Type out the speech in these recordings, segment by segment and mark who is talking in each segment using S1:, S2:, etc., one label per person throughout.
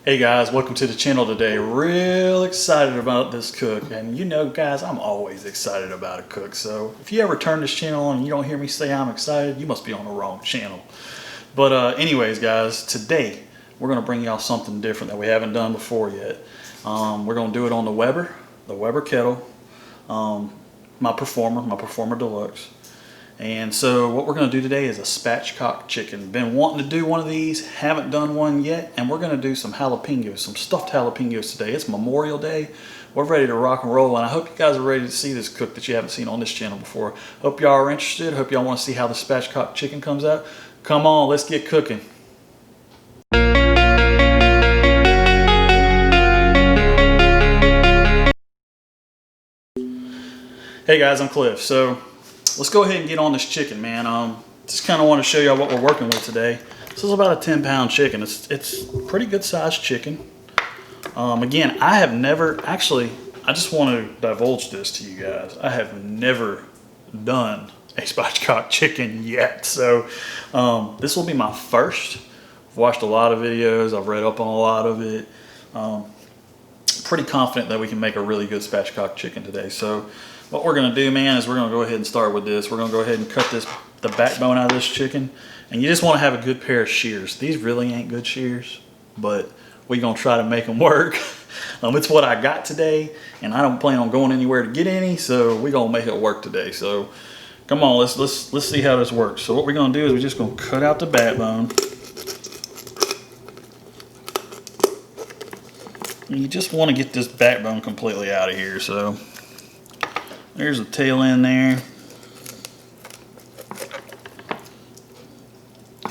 S1: Hey guys, welcome to the channel today. Real excited about this cook, and you know guys, I'm always excited about a cook, so if you ever turn this channel on and you don't hear me say I'm excited, you must be on the wrong channel. But anyways guys, today we're going to bring y'all something different that we haven't done before yet. We're going to do it on the Weber kettle, my Performer Deluxe. And so what we're going to do today is a spatchcock chicken. Been wanting to do one of these, haven't done one yet, and we're going to do some jalapenos, some stuffed jalapenos today. It's Memorial Day. We're ready to rock and roll, and I hope you guys are ready to see this cook that you haven't seen on this channel before. Hope y'all are interested. Hope y'all want to see how the spatchcock chicken comes out. Come on, let's get cooking. Hey guys, I'm Cliff. So let's go ahead and get on this chicken, man. Just kind of want to show y'all what we're working with today. This is about a 10-pound chicken. It's pretty good sized chicken. Again, I have never, actually, I just want to divulge this to you guys. I have never done a spatchcock chicken yet. So this will be my first. I've watched a lot of videos. I've read up on a lot of it. Pretty confident that we can make a really good spatchcock chicken today. So what we're going to do, man, is we're going to go ahead and start with this. We're going to go ahead and cut the backbone out of this chicken. And you just want to have a good pair of shears. These really ain't good shears, but we're going to try to make them work. It's what I got today, and I don't plan on going anywhere to get any, so we're going to make it work today. So come on, let's see how this works. So what we're going to do is we're just going to cut out the backbone. And you just want to get this backbone completely out of here. So there's a tail end there.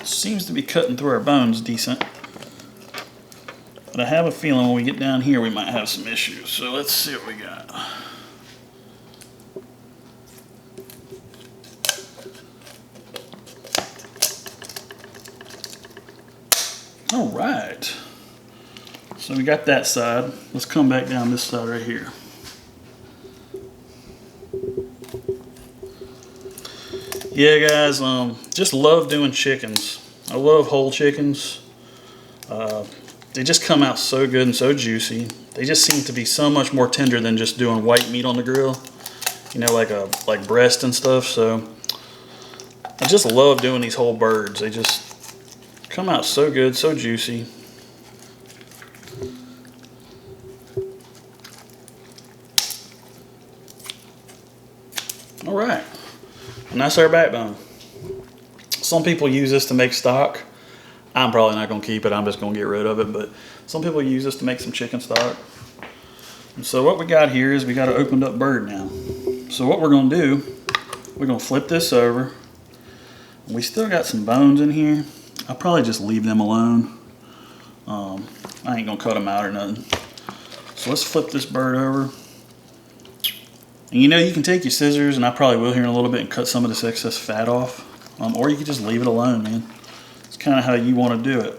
S1: Seems to be cutting through our bones decent. But I have a feeling when we get down here we might have some issues. So let's see what we got. All right. So we got that side. Let's come back down this side right here. Yeah guys, just love doing chickens. I love whole chickens. They just come out so good and so juicy. They just seem to be so much more tender than just doing white meat on the grill. You know, like breast and stuff. So I just love doing these whole birds. They just come out so good, so juicy. All right. And that's our backbone. Some people use this to make stock. I'm probably not going to keep it. I'm just going to get rid of it. But some people use this to make some chicken stock. And so what we got here is we got an opened up bird now. So what we're going to do, we're going to flip this over. We still got some bones in here. I'll probably just leave them alone. I ain't going to cut them out or nothing. So let's flip this bird over. And you know, you can take your scissors, and I probably will here in a little bit, and cut some of this excess fat off. Or you can just leave it alone, man. It's kind of how you want to do it.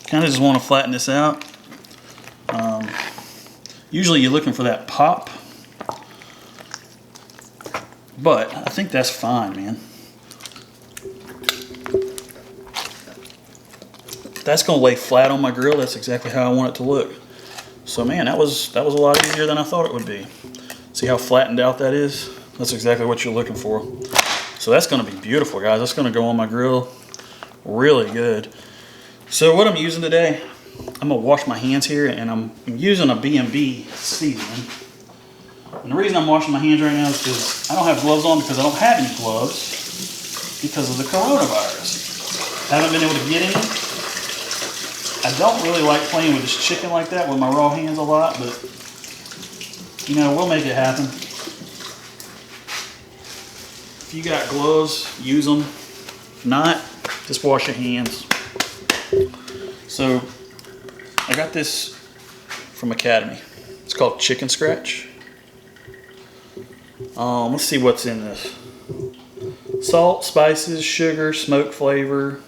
S1: Kind of just want to flatten this out. Usually you're looking for that pop. But I think that's fine, man. That's going to lay flat on my grill. That's exactly how I want it to look. So man, that was a lot easier than I thought it would be. See how flattened out that is? That's exactly what you're looking for. So that's going to be beautiful, guys. That's going to go on my grill really good. So what I'm using today, I'm going to wash my hands here, and I'm using a B&B seasoning. And the reason I'm washing my hands right now is because I don't have gloves on, because I don't have any gloves because of the coronavirus. Haven't been able to get any. I don't really like playing with this chicken like that with my raw hands a lot, but you know, we'll make it happen. If you got gloves, use them. If not, just wash your hands. So I got this from Academy. It's called Chicken Scratch. Let's see what's in this. Salt, spices, sugar, smoke flavor,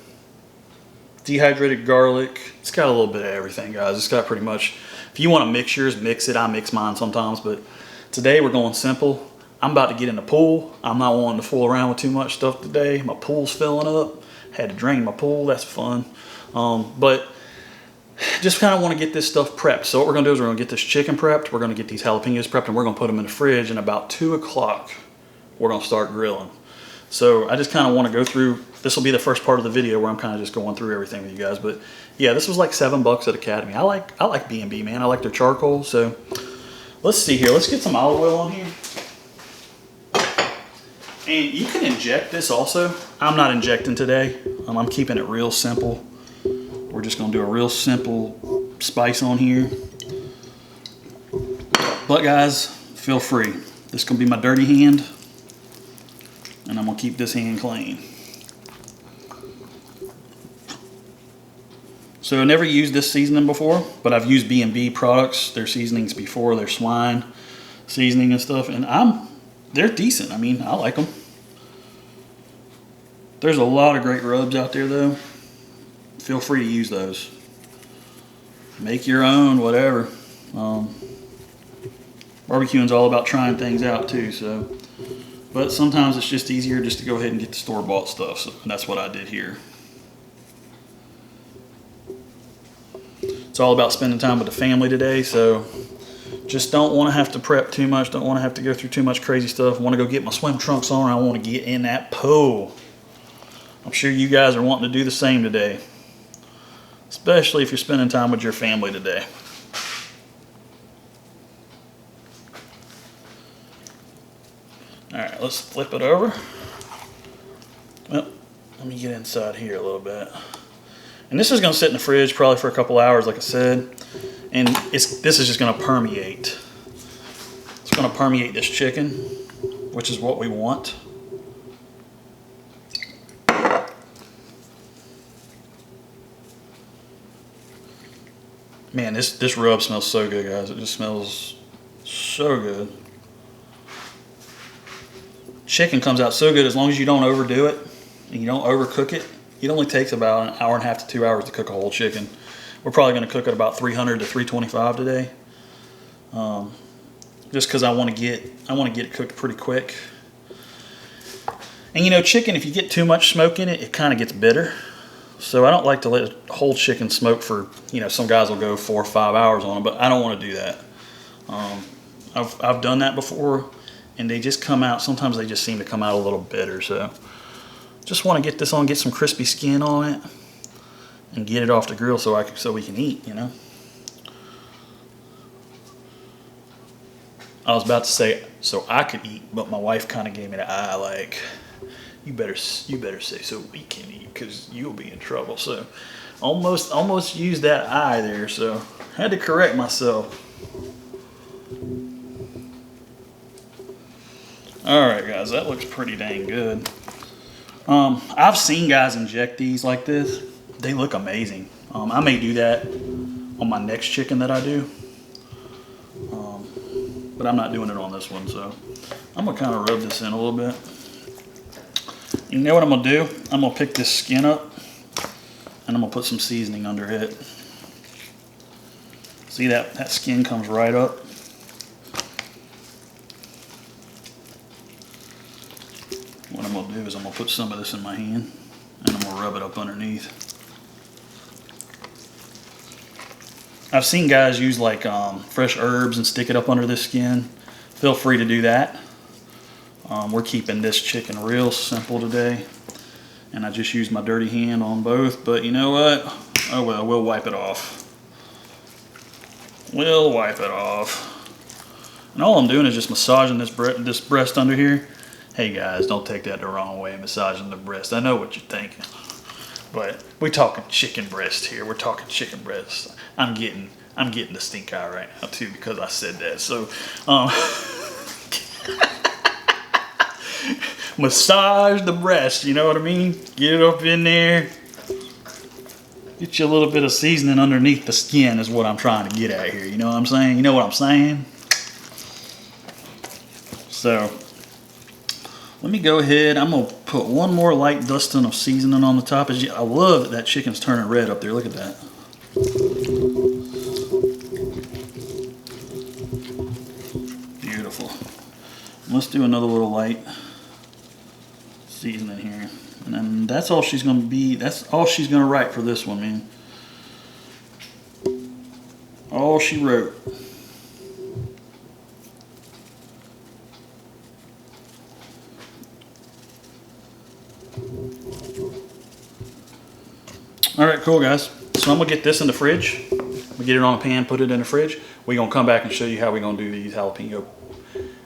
S1: dehydrated garlic. It's got a little bit of everything, guys. It's got pretty much, if you want to mix yours, mix it. I mix mine sometimes, but today we're going simple. I'm about to get in the pool. I'm not wanting to fool around with too much stuff today. My pool's filling up. Had to drain my pool. That's fun. But just kind of want to get this stuff prepped. So what we're going to do is we're going to get this chicken prepped. We're going to get these jalapenos prepped, and we're going to put them in the fridge. And about 2 o'clock, we're going to start grilling. So I just kind of want to go through. This will be the first part of the video where I'm kind of just going through everything with you guys. But yeah, this was like $7 at Academy. I like B&B, man. I like their charcoal. So let's see here. Let's get some olive oil on here. And you can inject this also. I'm not injecting today. I'm keeping it real simple. We're just going to do a real simple spice on here. But guys, feel free. This is going to be my dirty hand. And I'm going to keep this hand clean. So I never used this seasoning before, but I've used B&B products, their seasonings before, their swine seasoning and stuff. And they're decent. I mean, I like them. There's a lot of great rubs out there though. Feel free to use those. Make your own, whatever. Barbecuing's all about trying things out too, so. But sometimes it's just easier just to go ahead and get the store-bought stuff, so that's what I did here. It's all about spending time with the family today, so just don't want to have to prep too much, don't want to have to go through too much crazy stuff. I want to go get my swim trunks on, I want to get in that pool. I'm sure you guys are wanting to do the same today, especially if you're spending time with your family today. Alright, let's flip it over. Well, let me get inside here a little bit. And this is going to sit in the fridge probably for a couple hours, like I said. And this is just going to permeate. It's going to permeate this chicken, which is what we want. Man, this rub smells so good, guys. It just smells so good. Chicken comes out so good as long as you don't overdo it and you don't overcook it. It only takes about an hour and a half to 2 hours to cook a whole chicken. We're probably going to cook it about 300 to 325 today. Just because I want to get it cooked pretty quick. And you know, chicken, if you get too much smoke in it, it kind of gets bitter. So I don't like to let a whole chicken smoke for, you know, some guys will go 4 or 5 hours on them, but I don't want to do that. I've done that before, and they just come out, sometimes they just seem to come out a little bitter. So just want to get this on, get some crispy skin on it, and get it off the grill so we can eat, you know. I was about to say so I could eat, but my wife kind of gave me the eye like, you better say so we can eat, because you'll be in trouble. So almost used that eye there, so had to correct myself. Alright guys, that looks pretty dang good. I've seen guys inject these like this. They look amazing. I may do that on my next chicken that I do. But I'm not doing it on this one, so I'm going to kind of rub this in a little bit. You know what I'm going to do? I'm going to pick this skin up and I'm going to put some seasoning under it. See that skin comes right up. What I'm going to do is I'm going to put some of this in my hand and I'm going to rub it up underneath. I've seen guys use like fresh herbs and stick it up under this skin. Feel free to do that. We're keeping this chicken real simple today, and I just used my dirty hand on both, but you know what? Oh well, we'll wipe it off. We'll wipe it off. And all I'm doing is just massaging this breast under here. Hey guys, don't take that the wrong way, massaging the breast. I know what you're thinking, but we're talking chicken breast here. We're talking chicken breast. I'm getting the stink eye right now too because I said that. So massage the breast, you know what I mean? Get it up in there. Get you a little bit of seasoning underneath the skin is what I'm trying to get at here. You know what I'm saying? You know what I'm saying? So let me go ahead. I'm going to put one more light dusting of seasoning on the top. I love that chicken's turning red up there. Look at that. Beautiful. I'm going to let's do another little light seasoning here. And then that's all she's gonna be, that's all she's gonna write for this one, man. All she wrote. All right, cool guys. So I'm gonna get this in the fridge. We get it on a pan, put it in the fridge. We're gonna come back and show you how we're gonna do these jalapeno.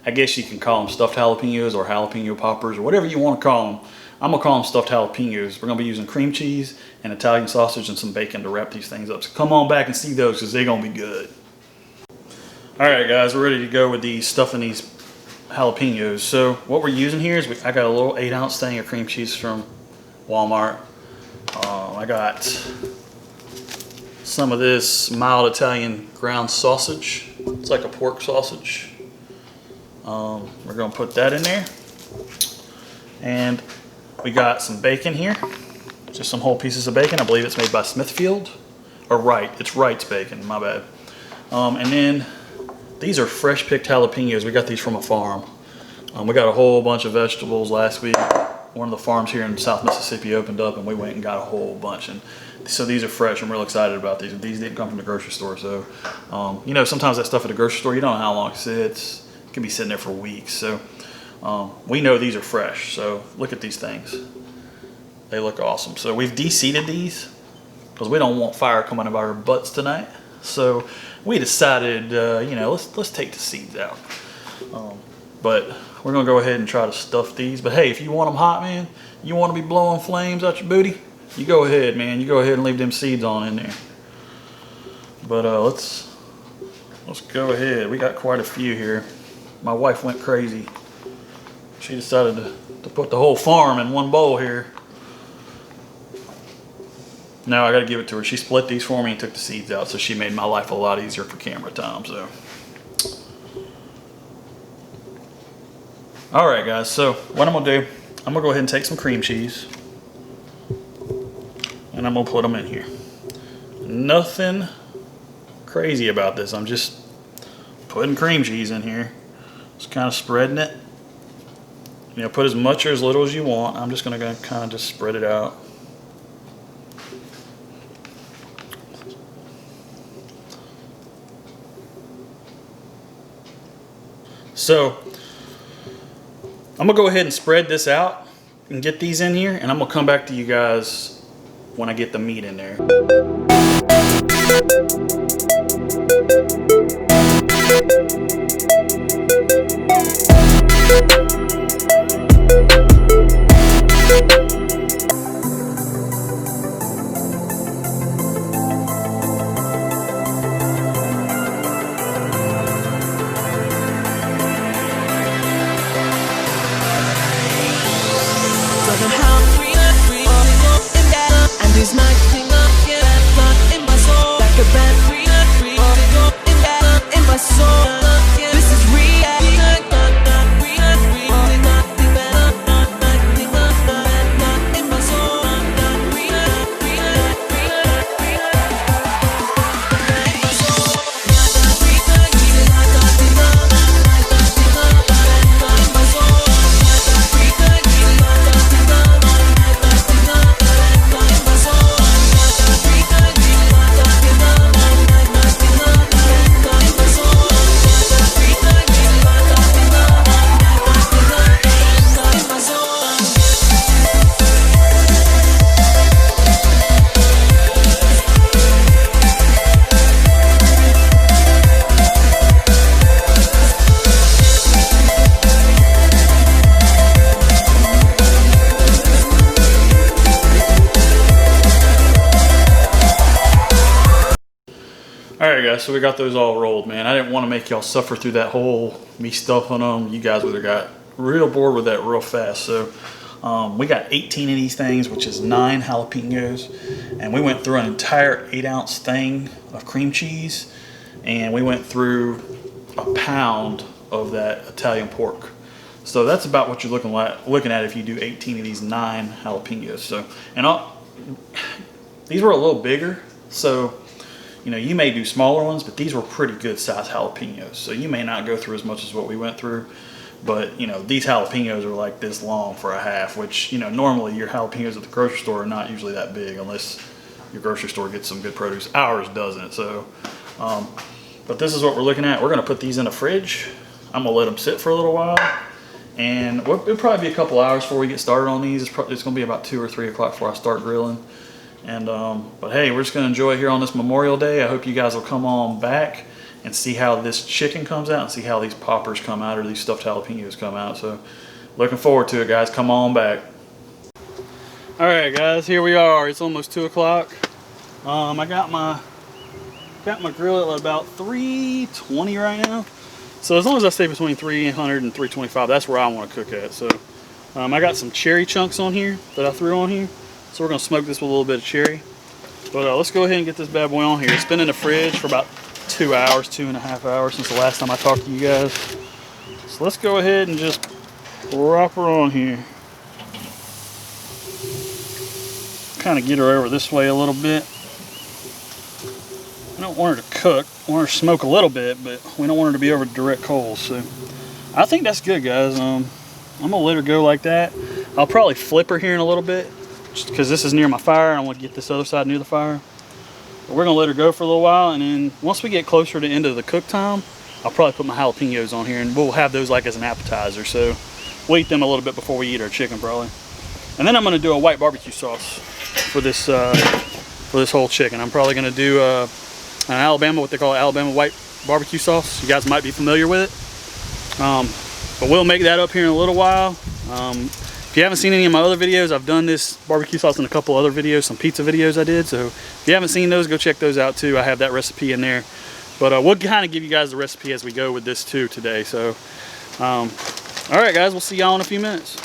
S1: I guess you can call them stuffed jalapenos or jalapeno poppers or whatever you want to call them. I'm gonna call them stuffed jalapenos. We're gonna be using cream cheese and Italian sausage and some bacon to wrap these things up. So come on back and see those because they're gonna be good. All right, guys, we're ready to go with these stuffing these jalapenos. So what we're using here is I got a little 8-ounce thing of cream cheese from Walmart. I got some of this mild Italian ground sausage. It's like a pork sausage. We're gonna put that in there. And we got some bacon here. Just some whole pieces of bacon. I believe it's made by Smithfield. Or Wright, it's Wright's bacon, my bad. And then these are fresh picked jalapenos. We got these from a farm. We got a whole bunch of vegetables last week. One of the farms here in South Mississippi opened up and we went and got a whole bunch. And so these are fresh. I'm real excited about these. These didn't come from the grocery store. So, you know, sometimes that stuff at the grocery store, you don't know how long it sits. It can be sitting there for weeks. So we know these are fresh. So look at these things. They look awesome. So we've de-seeded these because we don't want fire coming out of our butts tonight. So we decided, you know, let's take the seeds out. But we're gonna go ahead and try to stuff these. But hey, if you want them hot, man, you want to be blowing flames out your booty, you go ahead, man. You go ahead and leave them seeds on in there. But let's go ahead. We got quite a few here. My wife went crazy. She decided to put the whole farm in one bowl here. Now I got to give it to her. She split these for me and took the seeds out, so she made my life a lot easier for camera time. So. All right, guys, so what I'm gonna do, I'm gonna go ahead and take some cream cheese and I'm gonna put them in here. Nothing crazy about this. I'm just putting cream cheese in here. Just kind of spreading it. You know, put as much or as little as you want. I'm just gonna kind of just spread it out. So, I'm gonna go ahead and spread this out and get these in here, and I'm gonna come back to you guys when I get the meat in there. Alright guys, so we got those all rolled, man. I didn't want to make y'all suffer through that whole me stuffing them. You guys would have got real bored with that real fast. So we got 18 of these things, which is 9 jalapenos. And we went through an entire 8-ounce thing of cream cheese. And we went through a pound of that Italian pork. So that's about what you're looking at if you do 18 of these 9 jalapenos. So, and these were a little bigger. So, you know, you may do smaller ones, but these were pretty good sized jalapenos. So you may not go through as much as what we went through. But, you know, these jalapenos are like this long for a half, which, you know, normally your jalapenos at the grocery store are not usually that big unless your grocery store gets some good produce. Ours doesn't. So, but this is what we're looking at. We're going to put these in the fridge. I'm going to let them sit for a little while. And it'll probably be a couple hours before we get started on these. It's going to be about 2 or 3 o'clock before I start grilling. And, but hey, we're just going to enjoy it here on this Memorial Day. I hope you guys will come on back and see how this chicken comes out and see how these poppers come out or these stuffed jalapenos come out. So looking forward to it, guys. Come on back. All right, guys, here we are. It's almost 2 o'clock. I got my grill at about 320 right now. So as long as I stay between 300 and 325, that's where I want to cook at. So I got some cherry chunks on here that I threw on here. So we're going to smoke this with a little bit of cherry. But let's go ahead and get this bad boy on here. It's been in the fridge for about 2 hours, 2.5 hours since the last time I talked to you guys. So let's go ahead and just drop her on here. Kind of get her over this way a little bit. I don't want her to cook. I want her to smoke a little bit, but we don't want her to be over direct coals. So I think that's good, guys. I'm going to let her go like that. I'll probably flip her here in a little bit just because this is near my fire. I want to get this other side near the fire. But we're going to let her go for a little while, and then once we get closer to the end of the cook time, I'll probably put my jalapenos on here, and we'll have those like as an appetizer. So we'll eat them a little bit before we eat our chicken probably. And then I'm going to do a white barbecue sauce for this whole chicken. I'm probably going to do an Alabama, what they call Alabama white barbecue sauce. You guys might be familiar with it. But we'll make that up here in a little while. If you haven't seen any of my other videos, I've done this barbecue sauce in a couple other videos, some pizza videos I did. So if you haven't seen those, go check those out too. I have that recipe in there. But we'll kind of give you guys the recipe as we go with this too today. So, all right, guys, we'll see y'all in a few minutes.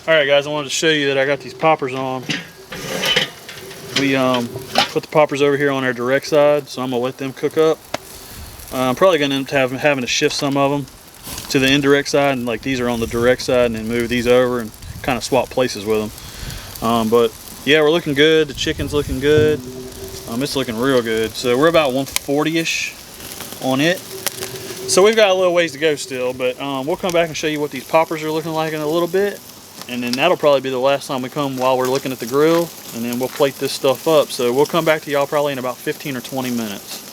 S1: All right, guys, I wanted to show you that I got these poppers on. We put the poppers over here on our direct side, so I'm gonna let them cook up. I'm probably gonna end up having to shift some of them to the indirect side, and like these are on the direct side, and then move these over and kind of swap places with them. But yeah, we're looking good. The chicken's looking good. It's looking real good. So we're about 140-ish on it. So we've got a little ways to go still, but we'll come back and show you what these poppers are looking like in a little bit. And then that'll probably be the last time we come while we're looking at the grill, and then we'll plate this stuff up. So we'll come back to y'all probably in about 15 or 20 minutes.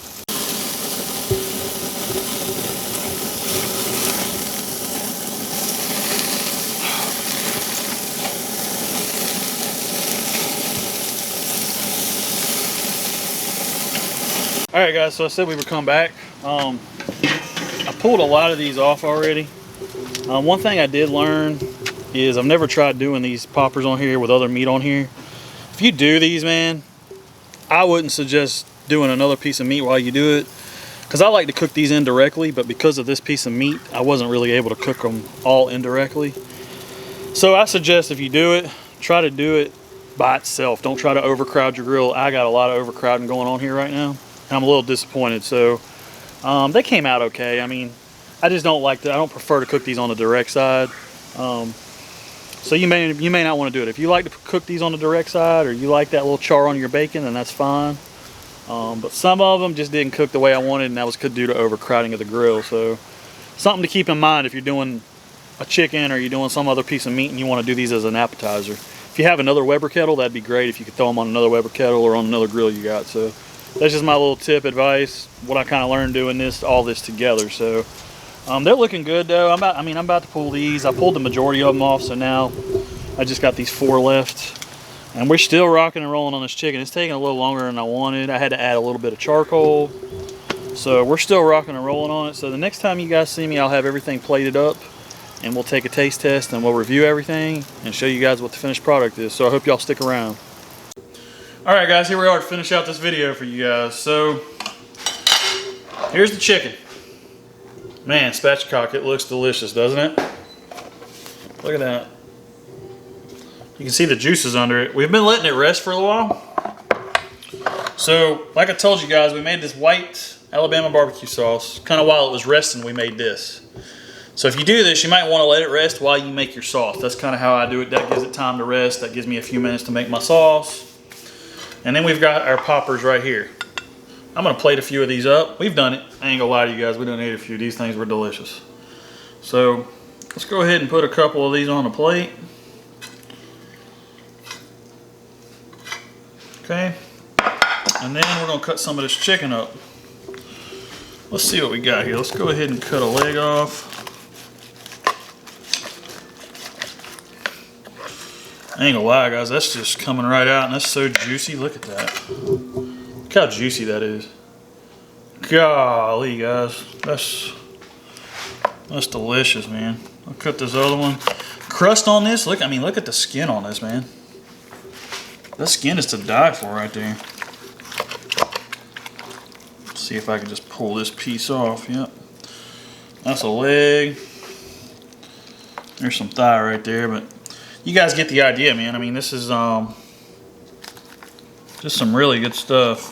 S1: All right, guys, so I said we would come back. I pulled a lot of these off already. One thing I did learn is I've never tried doing these poppers on here with other meat on here. If you do these, man, I wouldn't suggest doing another piece of meat while you do it, because I like to cook these indirectly, but because of this piece of meat, I wasn't really able to cook them all indirectly. So I suggest if you do it, try to do it by itself. Don't try to overcrowd your grill. I got a lot of overcrowding going on here right now, and I'm a little disappointed. So they came out okay. I mean, I just don't like to, I don't prefer to cook these on the direct side. So you may not want to do it. If you like to cook these on the direct side, or you like that little char on your bacon, then that's fine. But some of them just didn't cook the way I wanted, and that was due to overcrowding of the grill. So something to keep in mind if you're doing a chicken or you're doing some other piece of meat and you want to do these as an appetizer. If you have another Weber kettle, that'd be great if you could throw them on another Weber kettle or on another grill you got. So that's just my little tip, advice, what I kind of learned doing all this together. So they're looking good though. I'm about to pull these. I pulled the majority of them off, so now I just got these 4 left. And we're still rocking and rolling on this chicken. It's taking a little longer than I wanted. I had to add a little bit of charcoal. So we're still rocking and rolling on it. So the next time you guys see me, I'll have everything plated up, and we'll take a taste test and we'll review everything and show you guys what the finished product is. So I hope y'all stick around. All right, guys, here we are to finish out this video for you guys. So here's the chicken. Man, spatchcock, it looks delicious, doesn't it? Look at that. You can see the juices under it. We've been letting it rest for a while. So, like I told you guys, we made this white Alabama barbecue sauce. Kind of while it was resting, we made this. So if you do this, you might want to let it rest while you make your sauce. That's kind of how I do it. That gives it time to rest. That gives me a few minutes to make my sauce. And then we've got our poppers right here. I'm going to plate a few of these up. We've done it. I ain't going to lie to you guys. We done ate a few. These things were delicious. So let's go ahead and put a couple of these on the plate. Okay, and then we're gonna cut some of this chicken up. Let's see what we got here. Let's go ahead and cut a leg off. I ain't gonna lie, guys, that's just coming right out, and that's so juicy. Look at that. Look how juicy that is. Golly, guys, that's delicious, man. I'll cut this other one. Crust on this. Look, I mean, look at the skin on this, man. That skin is to die for right there. Let's see if I can just pull this piece off. Yep. That's a leg. There's some thigh right there, but you guys get the idea, man. I mean, this is just some really good stuff.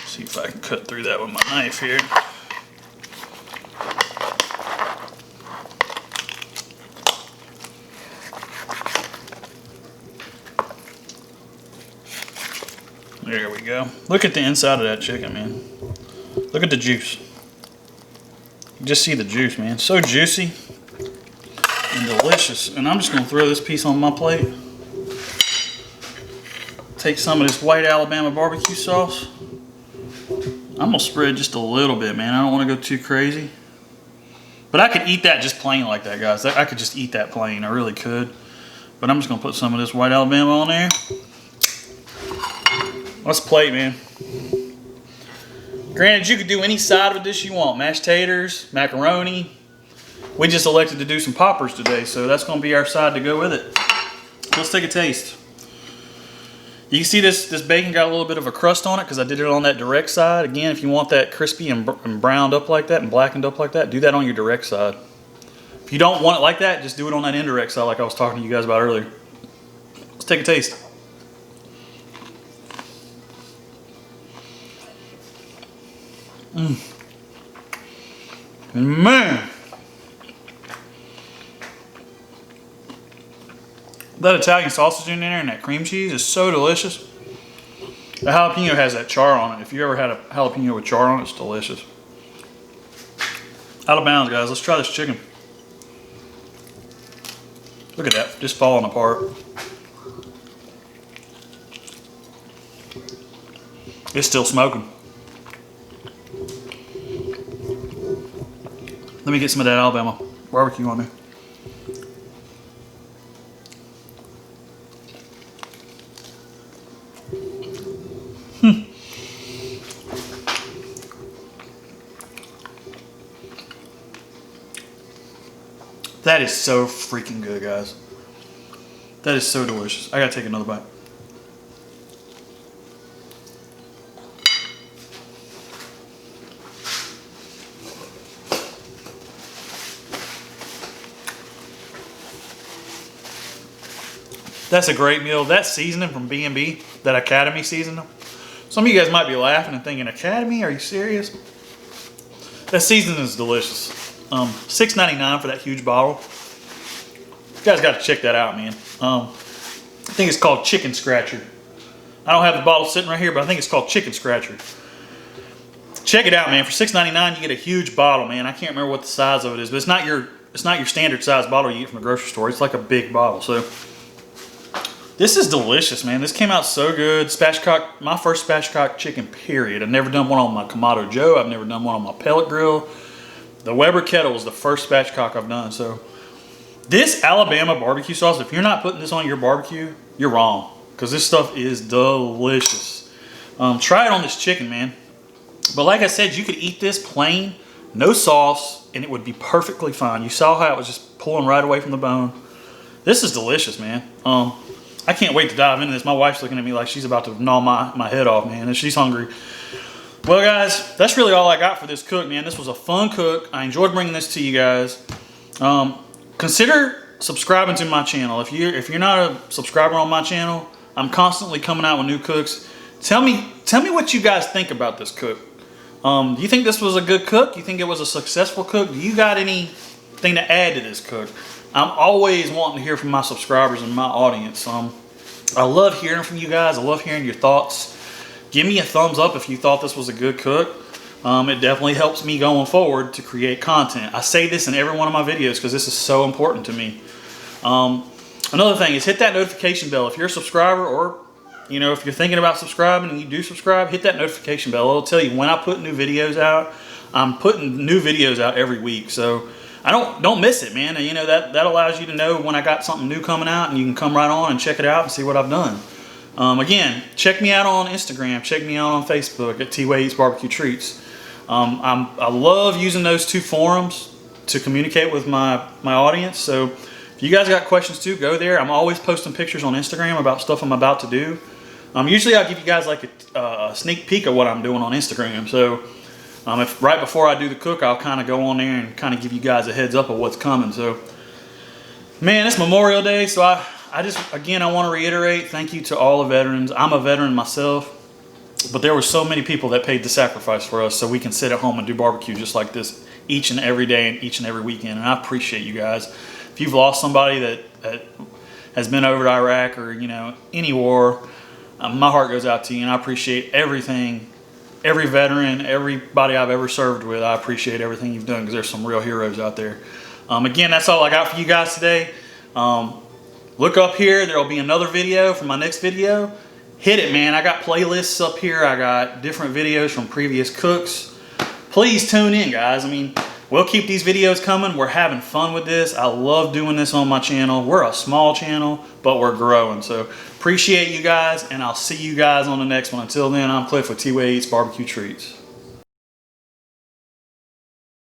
S1: See if I can cut through that with my knife here. There we go. Look at the inside of that chicken, man. Look at the juice. You just see the juice, man. So juicy and delicious. And I'm just going to throw this piece on my plate. Take some of this white Alabama barbecue sauce. I'm going to spread just a little bit, man. I don't want to go too crazy. But I could eat that just plain like that, guys. I could just eat that plain. I really could. But I'm just going to put some of this white Alabama on there. Let's plate, man. Granted, you could do any side of a dish you want. Mashed taters, macaroni. We just elected to do some poppers today, so that's going to be our side to go with it. Let's take a taste. You can see this bacon got a little bit of a crust on it because I did it on that direct side. Again, if you want that crispy and browned up like that and blackened up like that, do that on your direct side. If you don't want it like that, just do it on that indirect side like I was talking to you guys about earlier. Let's take a taste. Man, that Italian sausage in there and that cream cheese is so delicious. The jalapeno has that char on it. If you ever had a jalapeno with char on it, it's delicious. Out of bounds, guys. Let's try this chicken. Look at that, just falling apart. It's still smoking. Let me get some of that Alabama barbecue on there. That is so freaking good, guys. That is so delicious. I gotta take another bite. That's a great meal. That seasoning from B&B, that Academy seasoning. Some of you guys might be laughing and thinking, Academy, are you serious? That seasoning is delicious. $6.99 for that huge bottle. You guys got to check that out, man. I think it's called Chicken Scratcher. I don't have the bottle sitting right here, but I think it's called Chicken Scratcher. Check it out, man. For $6.99, you get a huge bottle, man. I can't remember what the size of it is, but it's not your standard size bottle you get from the grocery store. It's like a big bottle. So this is delicious, man. This came out so good. Spatchcock, my first Spatchcock chicken, period. I've never done one on my Kamado Joe. I've never done one on my pellet grill. The Weber kettle was the first Spatchcock I've done. So this Alabama barbecue sauce, if you're not putting this on your barbecue, you're wrong. Because this stuff is delicious. Try it on this chicken, man. But like I said, you could eat this plain, no sauce, and it would be perfectly fine. You saw how it was just pulling right away from the bone. This is delicious, man. I can't wait to dive into this. My wife's looking at me like she's about to gnaw my head off, man, and she's hungry. Well, guys, that's really all I got for this cook, man. This was a fun cook. I enjoyed bringing this to you guys. Consider subscribing to my channel. If you're not a subscriber on my channel, I'm constantly coming out with new cooks. Tell me what you guys think about this cook. Do you think this was a good cook? Do you think it was a successful cook? Do you got anything to add to this cook? I'm always wanting to hear from my subscribers and my audience. I love hearing from you guys. I love hearing your thoughts. Give me a thumbs up if you thought this was a good cook. It definitely helps me going forward to create content. I say this in every one of my videos because this is so important to me. Another thing is hit that notification bell. If you're a subscriber, or you know, if you're thinking about subscribing and you do subscribe, hit that notification bell. It'll tell you when I put new videos out. I'm putting new videos out every week, so I don't miss it, man. And you know, that allows you to know when I got something new coming out, and you can come right on and check it out and see what I've done. Again, check me out on Instagram. Check me out on Facebook at T-Way Eats Barbecue Treats. I love using those two forums to communicate with my audience. So if you guys got questions too, go there. I'm always posting pictures on Instagram about stuff I'm about to do. Usually I'll give you guys like a sneak peek of what I'm doing on Instagram. So if right before I do the cook, I'll kind of go on there and kind of give you guys a heads up of what's coming. So man, it's Memorial Day, so I just, again, I want to reiterate, thank you to all the veterans. I'm a veteran myself, but there were so many people that paid the sacrifice for us so we can sit at home and do barbecue just like this each and every day and each and every weekend. And I appreciate you guys. If you've lost somebody that has been over to Iraq or, you know, any war, my heart goes out to you, and I appreciate everything, every veteran, everybody I've ever served with. I appreciate everything you've done because there's some real heroes out there. Again, that's all I got for you guys today. Look up here. There will be another video for my next video. Hit it, man. I got playlists up here. I got different videos from previous cooks. Please tune in, guys. I mean, we'll keep these videos coming. We're having fun with this. I love doing this on my channel. We're a small channel, but we're growing. So appreciate you guys, and I'll see you guys on the next one. Until then, I'm Cliff with T-Way Eats Barbecue Treats.